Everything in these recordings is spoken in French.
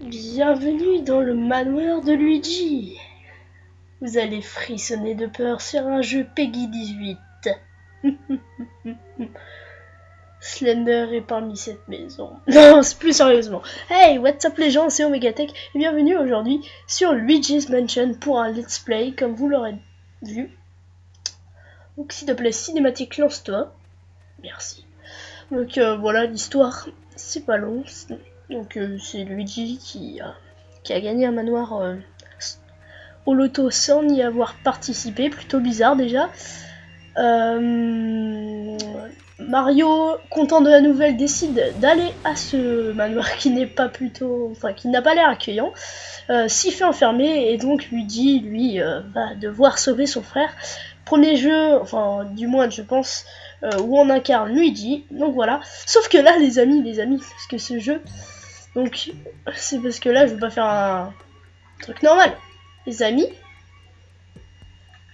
Bienvenue dans le manoir de Luigi. Vous allez frissonner de peur sur un jeu Peggy 18. Slender est parmi cette maison. Non, c'est plus sérieusement. Hey, what's up les gens, c'est Omegatech et bienvenue aujourd'hui sur Luigi's Mansion pour un let's play comme vous l'aurez vu. Donc s'il te plaît, cinématique, lance-toi. Merci. Donc voilà, l'histoire, c'est pas long. Donc c'est Luigi qui a gagné un manoir au loto sans y avoir participé, plutôt bizarre déjà. Mario, content de la nouvelle, décide d'aller à ce manoir qui n'est pas qui n'a pas l'air accueillant. S'y fait enfermer et donc Luigi, lui, va devoir sauver son frère. Premier jeu, enfin du moins je pense, où on incarne Luigi. Donc voilà. Sauf que là, les amis, parce que ce jeu, donc c'est parce que là je vais pas faire un truc normal. Les amis,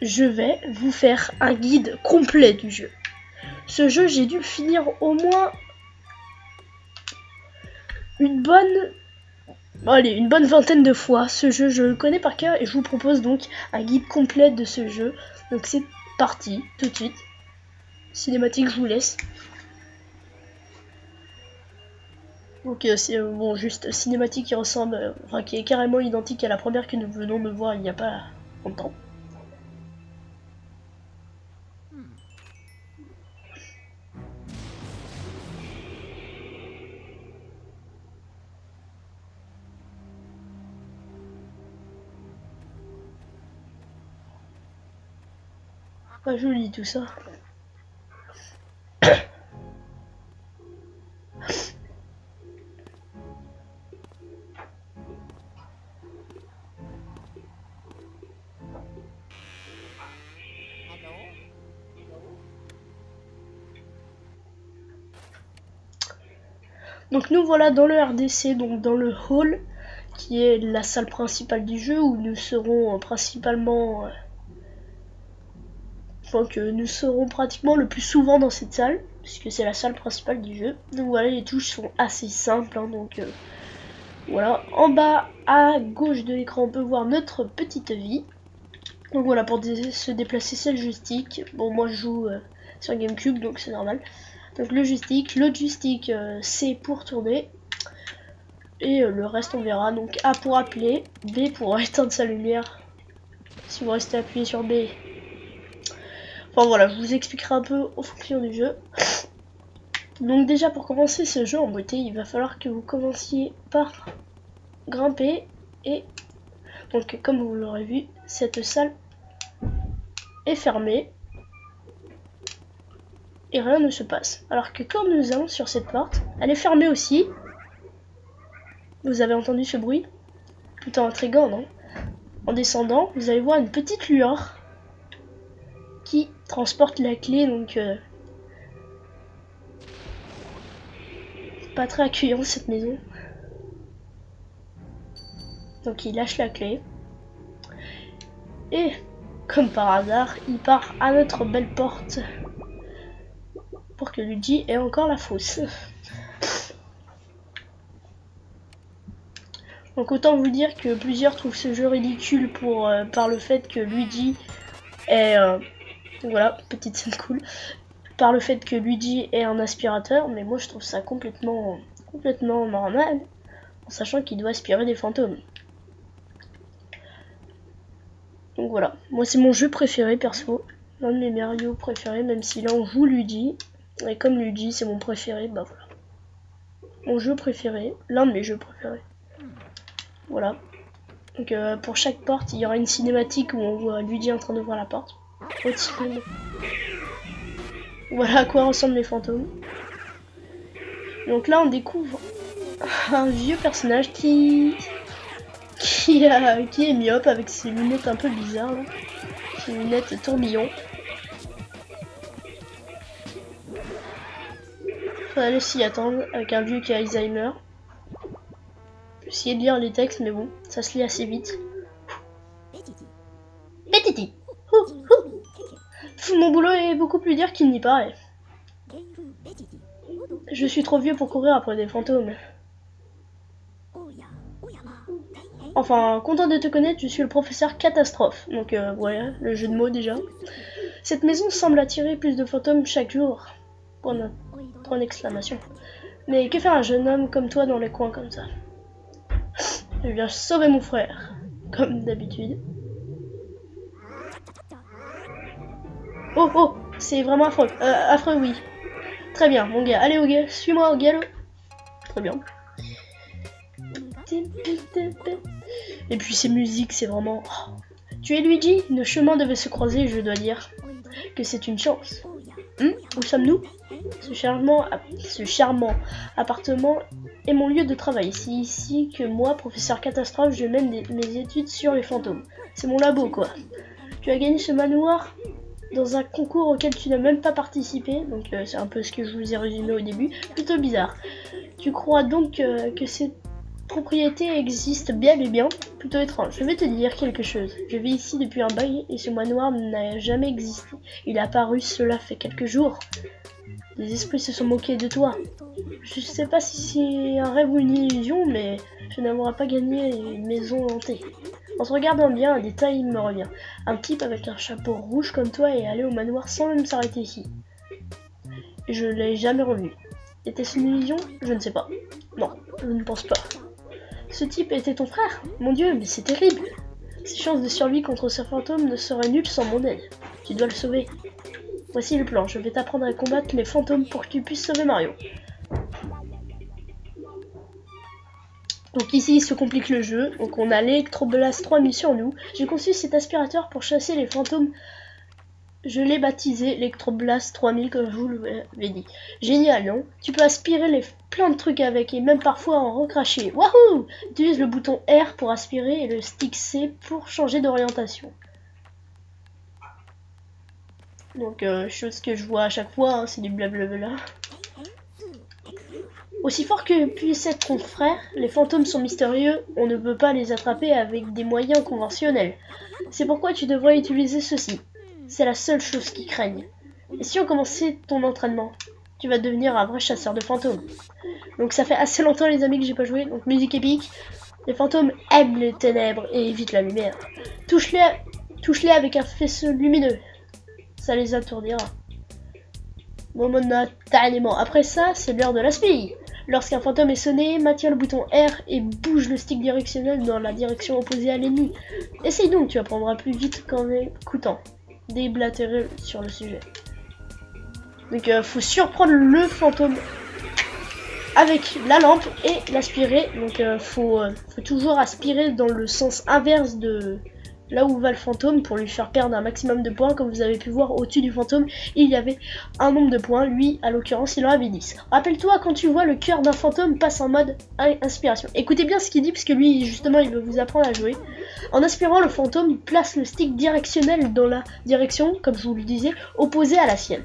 je vais vous faire un guide complet du jeu. Ce jeu, j'ai dû le finir au moins une bonne vingtaine de fois. Ce jeu, je le connais par cœur et je vous propose donc un guide complet de ce jeu. Donc c'est parti, tout de suite. Cinématique, je vous laisse. Donc c'est bon, juste cinématique qui ressemble, qui est carrément identique à la première que nous venons de voir il n'y a pas longtemps. Pas joli tout ça. Donc nous voilà dans le RDC, donc dans le hall, qui est la salle principale du jeu, où nous serons principalement... que nous serons pratiquement le plus souvent dans cette salle, puisque c'est la salle principale du jeu. Donc voilà, les touches sont assez simples, hein, donc voilà. En bas à gauche de l'écran, on peut voir notre petite vie. Donc voilà, pour se déplacer, c'est le joystick. Bon, moi je joue sur GameCube, donc c'est normal. Donc le joystick, l'autre joystick, c'est pour tourner. Et le reste on verra. Donc A pour appeler, B pour éteindre sa lumière. Si vous restez appuyé sur B. Enfin voilà, je vous expliquerai un peu en fonction du jeu. Donc déjà pour commencer ce jeu en beauté, il va falloir que vous commenciez par grimper. Et donc comme vous l'aurez vu, cette salle est fermée. Et rien ne se passe. Alors que quand nous allons sur cette porte, elle est fermée aussi. Vous avez entendu ce bruit? Plutôt intriguant, non? En descendant, vous allez voir une petite lueur qui transporte la clé, donc pas très accueillant cette maison. Donc il lâche la clé. Et comme par hasard, il part à notre belle porte pour que Luigi ait encore la fausse. Donc autant vous dire que plusieurs trouvent ce jeu ridicule par le fait que Luigi est... voilà, petite scène cool. Par le fait que Luigi est un aspirateur, mais moi je trouve ça complètement normal, en sachant qu'il doit aspirer des fantômes. Donc voilà, moi c'est mon jeu préféré perso, l'un de mes Mario préférés, même si là on joue Luigi, et comme Luigi c'est mon préféré, bah voilà. Mon jeu préféré, l'un de mes jeux préférés. Voilà. Donc pour chaque porte, il y aura une cinématique où on voit Luigi en train d'ouvrir la porte. Voilà à quoi ressemblent les fantômes. Donc là on découvre un vieux personnage qui est myope avec ses lunettes un peu bizarres là. Ses lunettes tourbillon. Fallait s'y attendre avec un vieux qui a Alzheimer. J'ai essayé de lire les textes mais bon, ça se lit assez vite. Bétiti. Mon boulot est beaucoup plus dur qu'il n'y paraît. Je suis trop vieux pour courir après des fantômes. Enfin, content de te connaître, je suis le professeur Catastrophe. Donc voilà, le jeu de mots déjà. Cette maison semble attirer plus de fantômes chaque jour. Point d'exclamation. Mais que fait un jeune homme comme toi dans les coins comme ça? Je viens sauver mon frère, comme d'habitude. Oh oh, c'est vraiment affreux. Affreux, oui. Très bien, mon gars. Allez au gars, suis-moi au galop. Très bien. Et puis ces musiques, c'est vraiment... Oh. Tu es Luigi? Nos chemins devaient se croiser, je dois dire que c'est une chance. Où sommes-nous? Ce charmant appartement est mon lieu de travail. C'est ici que moi, professeur Catastrophe, je mène mes études sur les fantômes. C'est mon labo, quoi. Tu as gagné ce manoir dans un concours auquel tu n'as même pas participé. Donc c'est un peu ce que je vous ai résumé au début. Plutôt bizarre. Tu crois donc que cette propriété existe bien et bien? Plutôt étrange. Je vais te dire quelque chose. Je vis ici depuis un bail et ce manoir n'a jamais existé. Il est apparu cela fait quelques jours. Les esprits se sont moqués de toi. Je sais pas si c'est un rêve ou une illusion, mais je n'aimerais pas gagner une maison hantée. En se regardant bien, un détail me revient. Un type avec un chapeau rouge comme toi est allé au manoir sans même s'arrêter ici. Je l'ai jamais revu. Était-ce une illusion? Je ne sais pas. Non, je ne pense pas. Ce type était ton frère? Mon Dieu, mais c'est terrible. Ses chances de survie contre ce fantôme ne seraient nulles sans mon aide. Tu dois le sauver. Voici le plan, je vais t'apprendre à combattre les fantômes pour que tu puisses sauver Mario. Donc ici il se complique le jeu, donc on a l'Electroblast 3000 sur nous. J'ai conçu cet aspirateur pour chasser les fantômes. Je l'ai baptisé l'Electroblast 3000 comme je vous l'avais dit. Génial, non? Tu peux aspirer plein de trucs avec et même parfois en recracher. Wahoo! Utilise le bouton R pour aspirer et le stick C pour changer d'orientation. Donc, chose que je vois à chaque fois, hein, c'est du blablabla. Aussi fort que puisse être ton frère, les fantômes sont mystérieux, on ne peut pas les attraper avec des moyens conventionnels. C'est pourquoi tu devrais utiliser ceci. C'est la seule chose qui craigne. Et si on commençait ton entraînement, tu vas devenir un vrai chasseur de fantômes. Donc ça fait assez longtemps les amis que j'ai pas joué, donc musique épique. Les fantômes aiment les ténèbres et évitent la lumière. Touche-les avec un faisceau lumineux. Ça les attourdira. Momentanément. Après ça, c'est l'heure de la spie. Lorsqu'un fantôme est sonné, maintiens le bouton R et bouge le stick directionnel dans la direction opposée à l'ennemi. Essaye donc, tu apprendras plus vite qu'en écoutant. Déblatérer sur le sujet. Donc faut surprendre le fantôme avec la lampe et l'aspirer. Donc faut toujours aspirer dans le sens inverse de là où va le fantôme pour lui faire perdre un maximum de points. Comme vous avez pu voir au-dessus du fantôme, il y avait un nombre de points. Lui, à l'occurrence, il en avait 10. Rappelle-toi, quand tu vois le cœur d'un fantôme passe en mode inspiration. Écoutez bien ce qu'il dit, parce que lui, justement, il veut vous apprendre à jouer. En aspirant, le fantôme place le stick directionnel dans la direction, comme je vous le disais, opposée à la sienne.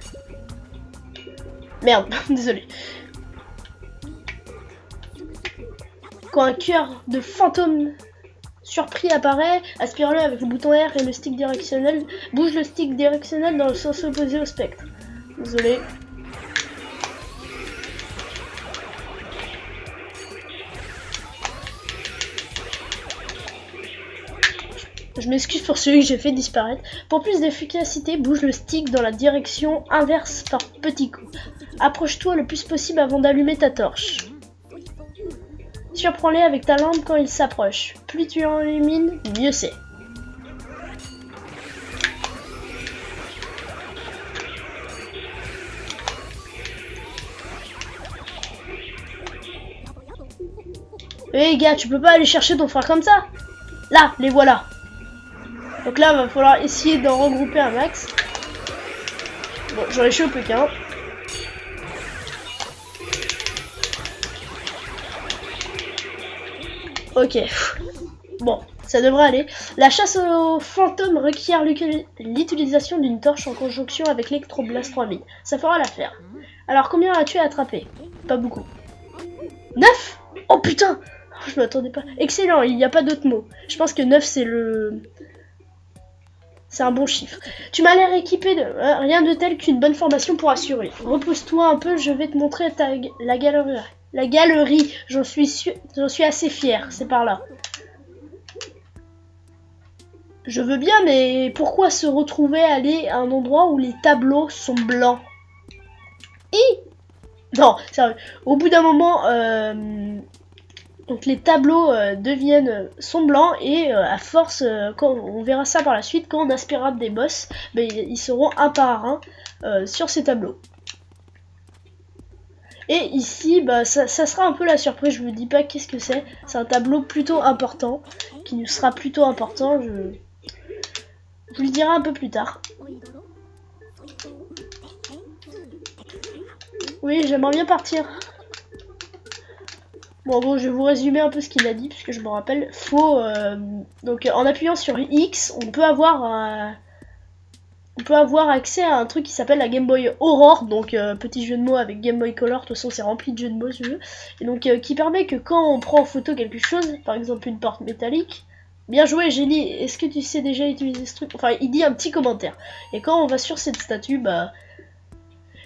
Merde, désolé. Quand un cœur de fantôme surpris apparaît, aspire-le avec le bouton R et le stick directionnel. Bouge le stick directionnel dans le sens opposé au spectre. Désolé. Je m'excuse pour celui que j'ai fait disparaître. Pour plus d'efficacité, bouge le stick dans la direction inverse par petits coups. Approche-toi le plus possible avant d'allumer ta torche. Surprends-les avec ta lampe quand ils s'approchent. Plus tu en illumines, mieux c'est. Hé gars, tu peux pas aller chercher ton frère comme ça? Là, les voilà. Donc là, va falloir essayer d'en regrouper un max. Bon, j'en ai chopé qu'un. Ok. Bon, ça devrait aller. La chasse aux fantômes requiert l'utilisation d'une torche en conjonction avec l'Electroblast 3000. Ça fera l'affaire. Alors, combien as-tu attrapé? Pas beaucoup. 9? Oh putain! Je m'attendais pas. Excellent, il n'y a pas d'autre mot. Je pense que 9 c'est le... C'est un bon chiffre. Tu m'as l'air équipé de rien de tel qu'une bonne formation pour assurer. Repose-toi un peu, je vais te montrer la galerie. La galerie, j'en suis assez fier, c'est par là. Je veux bien, mais pourquoi se retrouver à aller à un endroit où les tableaux sont blancs? Non, sérieux. Au bout d'un moment, donc les tableaux sont blancs et à force, quand on verra ça par la suite, quand on aspirera des boss, ben, ils seront un par un sur ces tableaux. Et ici, bah, ça sera un peu la surprise, je vous dis pas qu'est-ce que c'est. C'est un tableau plutôt important, qui nous sera plutôt important, je vous le dirai un peu plus tard. Oui, j'aimerais bien partir. Bon, je vais vous résumer un peu ce qu'il a dit, puisque je me rappelle. Donc en appuyant sur X, on peut avoir accès à un truc qui s'appelle la Game Boy Aurore, donc petit jeu de mots avec Game Boy Color, de toute façon c'est rempli de jeux de mots ce jeu, et donc qui permet que quand on prend en photo quelque chose, par exemple une porte métallique, bien joué Génie, est-ce que tu sais déjà utiliser ce truc? Enfin, il dit un petit commentaire, et quand on va sur cette statue, bah,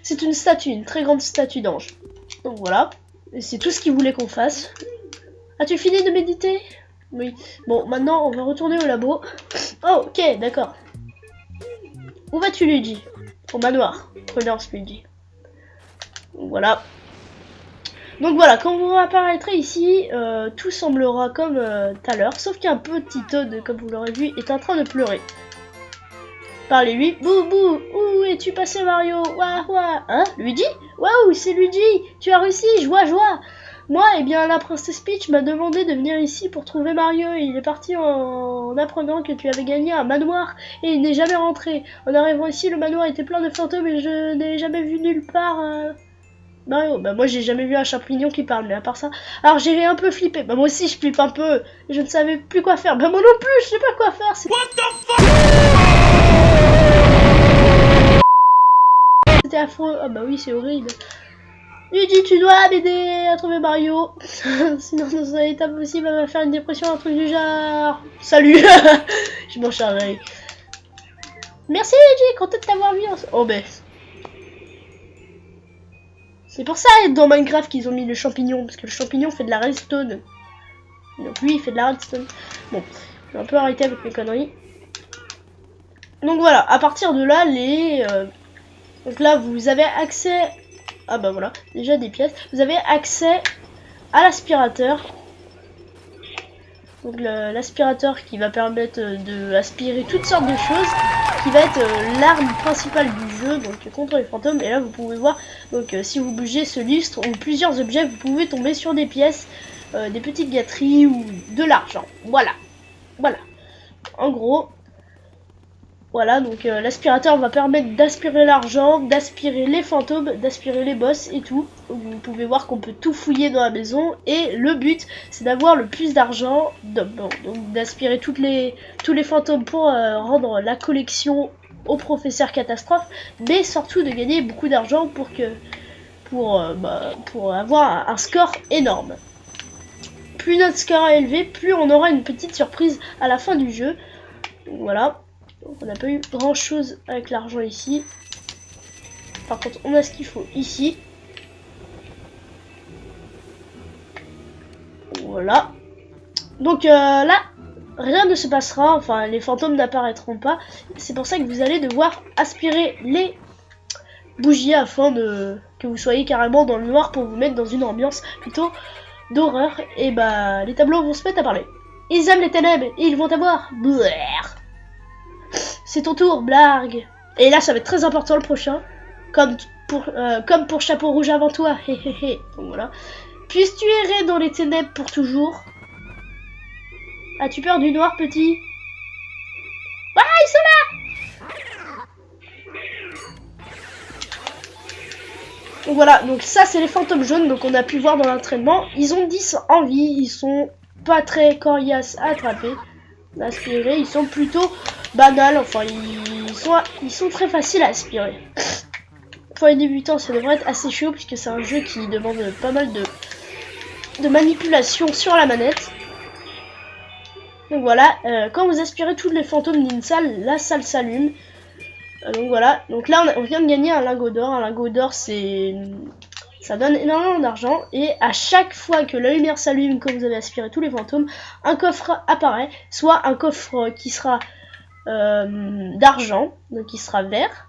c'est une statue, une très grande statue d'ange. Donc voilà, et c'est tout ce qu'il voulait qu'on fasse. As-tu fini de méditer? Oui. Bon, maintenant on va retourner au labo. Oh, ok, d'accord. Où vas-tu, Luigi? Au manoir. Prudence, Luigi. Voilà. Donc voilà, quand vous apparaîtrez ici, tout semblera comme tout à l'heure, sauf qu'un petit Toad, comme vous l'aurez vu, est en train de pleurer. Parlez-lui. Bouh, où es-tu passé, Mario? Ouah, ouah. Hein, Luigi? Waouh, c'est Luigi. Tu as réussi, joie. Moi, eh bien, la princesse Peach m'a demandé de venir ici pour trouver Mario. Et il est parti en apprenant que tu avais gagné un manoir et il n'est jamais rentré. En arrivant ici, le manoir était plein de fantômes et je n'ai jamais vu nulle part Mario. Bah moi, j'ai jamais vu un champignon qui parle, mais à part ça... Alors, j'ai un peu flippé. Bah moi aussi, je flippe un peu. Je ne savais plus quoi faire. Bah moi non plus, je sais pas quoi faire. C'était affreux. Ah bah oui, c'est horrible. Luigi, tu dois m'aider à trouver Mario. Sinon, dans un état possible, elle va faire une dépression, un truc du genre. Salut. Je m'en chargerai. Merci Luigi, content de t'avoir vu. Oh ben. C'est pour ça dans Minecraft qu'ils ont mis le champignon, parce que le champignon fait de la redstone. Donc lui, il fait de la redstone. Bon, je vais un peu arrêter avec mes conneries. Donc voilà, à partir de là, donc là, vous avez accès... Ah bah voilà, déjà des pièces. Vous avez accès à l'aspirateur. Donc l'aspirateur qui va permettre d'aspirer toutes sortes de choses, qui va être l'arme principale du jeu, donc contre les fantômes. Et là vous pouvez voir, donc si vous bougez ce lustre ou plusieurs objets, vous pouvez tomber sur des pièces, des petites gâteries ou de l'argent. Voilà. En gros, voilà, donc l'aspirateur va permettre d'aspirer l'argent, d'aspirer les fantômes, d'aspirer les boss et tout. Donc, vous pouvez voir qu'on peut tout fouiller dans la maison. Et le but, c'est d'avoir le plus d'argent, donc d'aspirer tous les fantômes pour rendre la collection au professeur Catastrophe. Mais surtout de gagner beaucoup d'argent pour avoir un score énorme. Plus notre score est élevé, plus on aura une petite surprise à la fin du jeu. Donc, voilà. Donc on n'a pas eu grand chose avec l'argent ici. Par contre on a ce qu'il faut ici. Voilà. Donc là, rien ne se passera. Enfin les fantômes n'apparaîtront pas. C'est pour ça que vous allez devoir aspirer les bougies afin que vous soyez carrément dans le noir pour vous mettre dans une ambiance plutôt d'horreur. Et bah les tableaux vont se mettre à parler. Ils aiment les ténèbres et ils vont avoir... C'est ton tour, blague. Et là, ça va être très important le prochain. Comme pour Chapeau Rouge avant toi. Donc voilà. Puisses-tu errer dans les ténèbres pour toujours? As-tu peur du noir, petit? Ah, ils sont là! Donc voilà, donc ça c'est les fantômes jaunes, donc on a pu voir dans l'entraînement. Ils ont 10 en vie, ils sont pas très coriaces à attraper, aspirer, ils sont plutôt banals, enfin ils sont très faciles à aspirer. Pour les débutants ça devrait être assez chaud puisque c'est un jeu qui demande pas mal de manipulation sur la manette. Donc voilà, quand vous aspirez tous les fantômes d'une salle, la salle s'allume. Donc voilà, donc là on vient de gagner un lingot d'or. Un lingot d'or ça donne énormément d'argent. Et à chaque fois que la lumière s'allume quand vous avez aspiré tous les fantômes, un coffre apparaît. Soit un coffre qui sera d'argent, donc il sera vert.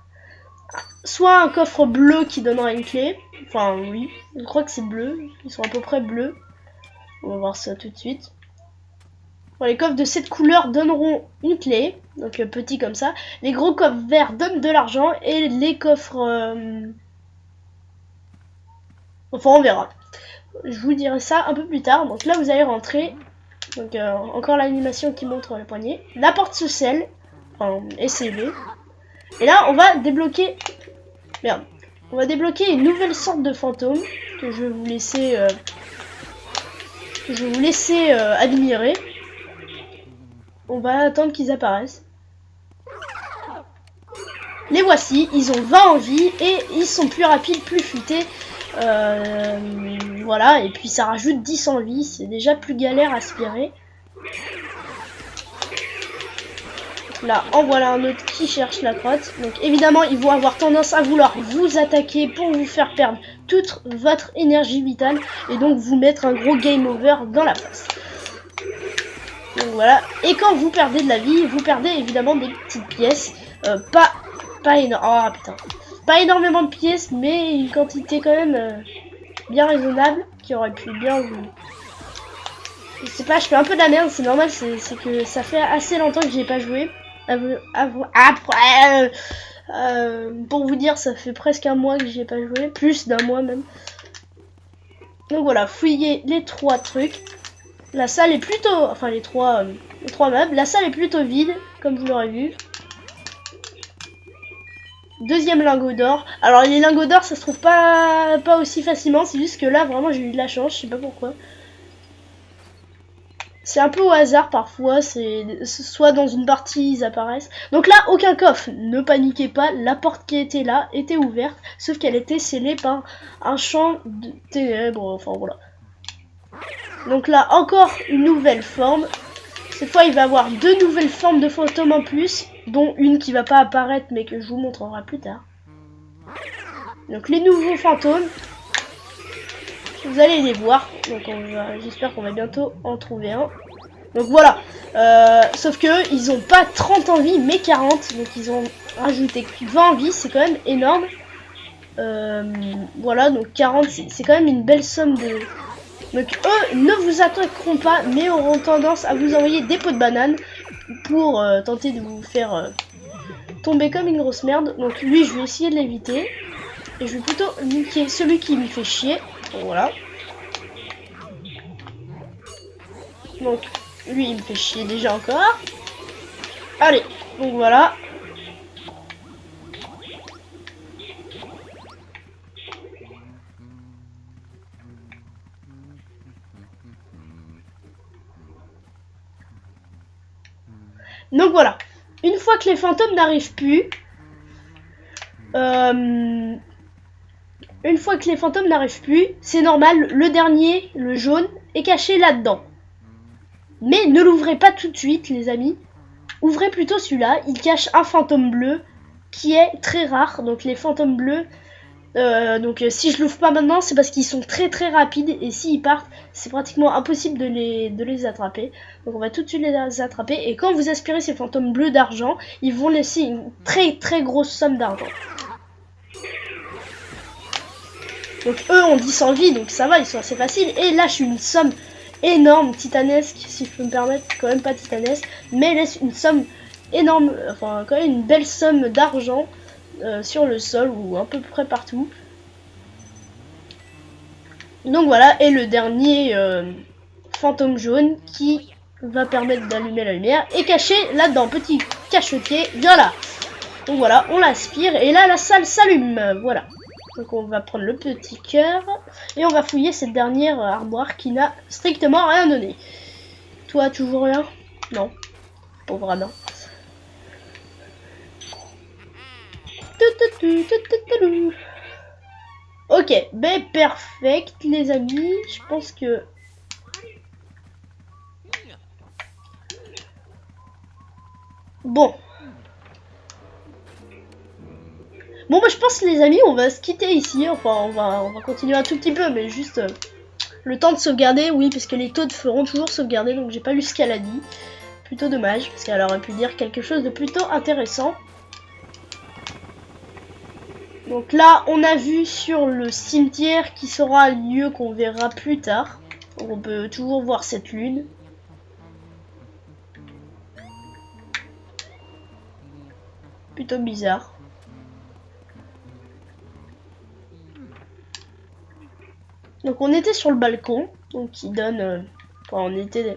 Soit un coffre bleu qui donnera une clé. Enfin oui, je crois que c'est bleu. Ils sont à peu près bleus. On va voir ça tout de suite. Bon, les coffres de cette couleur donneront une clé. Donc petit comme ça. Les gros coffres verts donnent de l'argent. Et les coffres... Enfin on verra. Je vous dirai ça un peu plus tard. Donc là vous allez rentrer. Donc encore l'animation qui montre le poignet. La porte se scelle. Enfin, et scellée. Et là on va débloquer... Merde. On va débloquer une nouvelle sorte de fantôme que je vais vous laisser admirer. On va attendre qu'ils apparaissent. Les voici, ils ont 20 en vie et ils sont plus rapides, plus futés. Voilà, et puis ça rajoute 10 en vie, c'est déjà plus galère à aspirer. Là, en voilà un autre qui cherche la crotte. Donc évidemment, ils vont avoir tendance à vouloir vous attaquer pour vous faire perdre toute votre énergie vitale. Et donc vous mettre un gros game over dans la face. Donc voilà. Et quand vous perdez de la vie, vous perdez évidemment des petites pièces. Pas énormément de pièces, mais une quantité quand même bien raisonnable. Qui aurait pu bien vous... Je sais pas, je fais un peu de la merde, c'est normal, c'est que ça fait assez longtemps que j'ai pas joué. Pour vous dire, ça fait presque un mois que j'y ai pas joué, plus d'un mois même. Donc voilà, fouillez les 3 trucs. La salle est plutôt, enfin les trois meubles. La salle est plutôt vide, comme vous l'aurez vu. Deuxième lingot d'or. Alors les lingots d'or, ça se trouve pas aussi facilement. C'est juste que là, vraiment, j'ai eu de la chance. Je sais pas pourquoi. C'est un peu au hasard parfois, c'est soit dans une partie ils apparaissent. Donc là, aucun coffre, ne paniquez pas, la porte qui était là était ouverte, sauf qu'elle était scellée par un champ de ténèbres, enfin voilà. Donc là, encore une nouvelle forme. Cette fois, il va y avoir 2 nouvelles formes de fantômes en plus, dont une qui va pas apparaître mais que je vous montrerai plus tard. Donc les nouveaux fantômes. Vous allez les voir, donc j'espère qu'on va bientôt en trouver un. Donc voilà, sauf que ils ont pas 30 en vie mais 40, donc ils ont rajouté 20 en vie, c'est quand même énorme. Voilà, donc 40 c'est quand même une belle somme de... Donc eux ne vous attaqueront pas mais auront tendance à vous envoyer des pots de banane pour tenter de vous faire tomber comme une grosse merde. Donc lui je vais essayer de l'éviter et je vais plutôt niquer celui qui me fait chier. Voilà. Donc, lui, il me fait chier déjà encore. Allez, donc voilà. Donc voilà. Une fois que les fantômes n'arrivent plus... Une fois que les fantômes n'arrivent plus, c'est normal, le dernier, le jaune, est caché là-dedans. Mais ne l'ouvrez pas tout de suite, les amis. Ouvrez plutôt celui-là, il cache un fantôme bleu qui est très rare. Donc les fantômes bleus, si je l'ouvre pas maintenant, c'est parce qu'ils sont très très rapides. Et s'ils partent, c'est pratiquement impossible de les attraper. Donc on va tout de suite les attraper. Et quand vous aspirez ces fantômes bleus d'argent, ils vont laisser une très très grosse somme d'argent. Donc eux ont 10 en vie, donc ça va, ils sont assez faciles. Et là, je suis une somme énorme, titanesque, si je peux me permettre, quand même pas titanesque, mais laisse une somme énorme, enfin quand même une belle somme d'argent sur le sol ou à peu près partout. Donc voilà, et le dernier fantôme jaune qui va permettre d'allumer la lumière est caché là-dedans, petit cachetier, bien là. Donc voilà, on l'aspire et là la salle s'allume, voilà. Donc on va prendre le petit cœur et on va fouiller cette dernière armoire qui n'a strictement rien donné. Toi, toujours rien? Non. Pauvre Adam. Ok, ben perfect les amis. Je pense que... Bon, bah je pense les amis, on va se quitter ici. Enfin, on va continuer un tout petit peu, mais juste le temps de sauvegarder, oui, parce que les taux feront toujours sauvegarder, donc j'ai pas lu ce qu'elle a dit. plutôt dommage, parce qu'elle aurait pu dire quelque chose de plutôt intéressant. Donc là, on a vu sur le cimetière qui sera un lieu qu'on verra plus tard. Donc on peut toujours voir cette lune. Plutôt bizarre. Donc on était sur le balcon, donc qui donne... enfin, on était...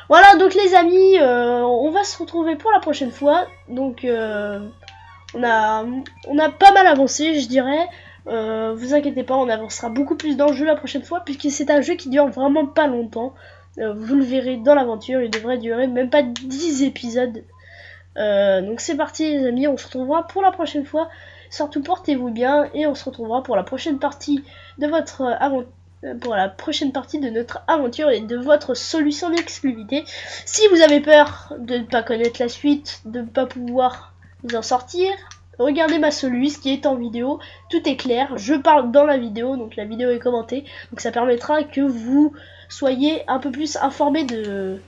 Voilà, donc les amis, on va se retrouver pour la prochaine fois. Donc on a pas mal avancé, je dirais. Vous inquiétez pas, on avancera beaucoup plus dans le jeu la prochaine fois, puisque c'est un jeu qui dure vraiment pas longtemps. Vous le verrez dans l'aventure, il devrait durer même pas 10 épisodes. Donc c'est parti les amis, on se retrouvera pour la prochaine fois. Surtout portez-vous bien et on se retrouvera pour la prochaine partie de votre pour la prochaine partie de notre aventure et de votre solution d'exclusivité. Si vous avez peur de ne pas connaître la suite, de ne pas pouvoir vous en sortir, regardez ma soluce qui est en vidéo, tout est clair, je parle dans la vidéo, donc la vidéo est commentée, donc ça permettra que vous soyez un peu plus informés des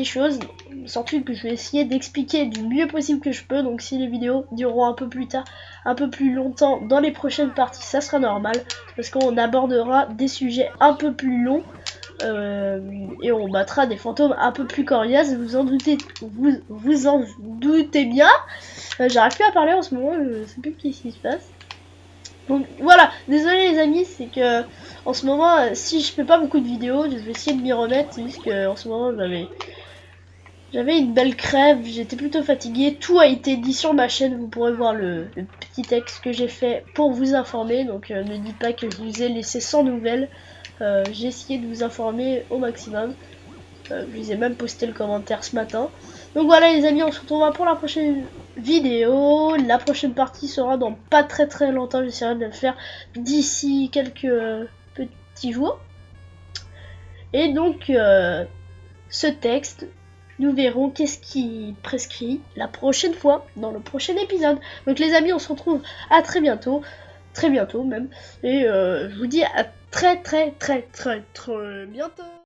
choses, surtout que je vais essayer d'expliquer du mieux possible que je peux. Donc si les vidéos dureront un peu plus tard, un peu plus longtemps dans les prochaines parties, ça sera normal, parce qu'on abordera des sujets un peu plus longs et on battra des fantômes un peu plus coriaces. Vous en doutez bien. J'arrive plus à parler en ce moment, je sais plus ce qui se passe. Donc voilà, désolé les amis, c'est que en ce moment, si je fais pas beaucoup de vidéos, je vais essayer de m'y remettre. C'est juste que en ce moment j'avais une belle crève, j'étais plutôt fatiguée. Tout a été dit sur ma chaîne, vous pourrez voir le petit texte que j'ai fait pour vous informer. Donc ne dites pas que je vous ai laissé sans nouvelles. J'ai essayé de vous informer au maximum. Je vous ai même posté le commentaire ce matin. Donc voilà les amis, on se retrouvera pour la prochaine vidéo. La prochaine partie sera dans pas très longtemps. J'essaierai de le faire d'ici quelques petits jours. Et donc ce texte, nous verrons qu'est-ce qui prescrit la prochaine fois dans le prochain épisode. Donc les amis, on se retrouve à très bientôt même. Et je vous dis à très bientôt.